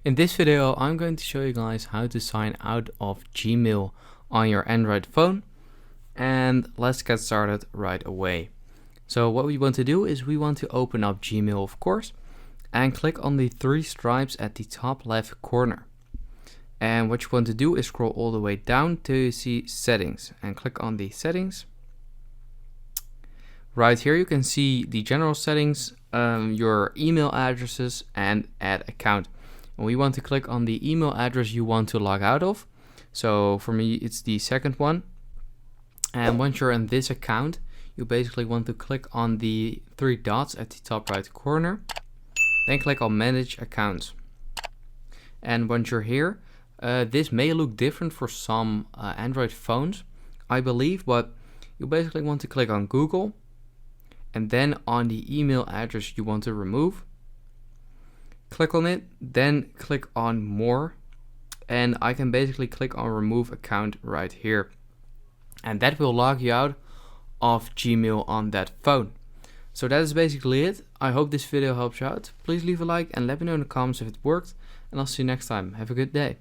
In this video, I'm going to show you guys how to sign out of Gmail on your Android phone. And let's get started right away. So what we want to do is we want to open up Gmail, of course, and click on the three stripes at the top left corner. And what you want to do is scroll all the way down till you see settings and click on the settings. Right here you can see the general settings, your email addresses and add account. And we want to click on the email address you want to log out of. So for me it's the second one. And once you're in this account, you basically want to click on the three dots at the top right corner. Then click on manage accounts. And once you're here, this may look different for some Android phones, I believe, but you basically want to click on Google and then on the email address you want to remove. Click on it, then click on more, and I can basically click on remove account right here. And that will log you out of Gmail on that phone. So that is basically it. I hope this video helps you out. Please leave a like and let me know in the comments if it worked, and I'll see you next time. Have a good day.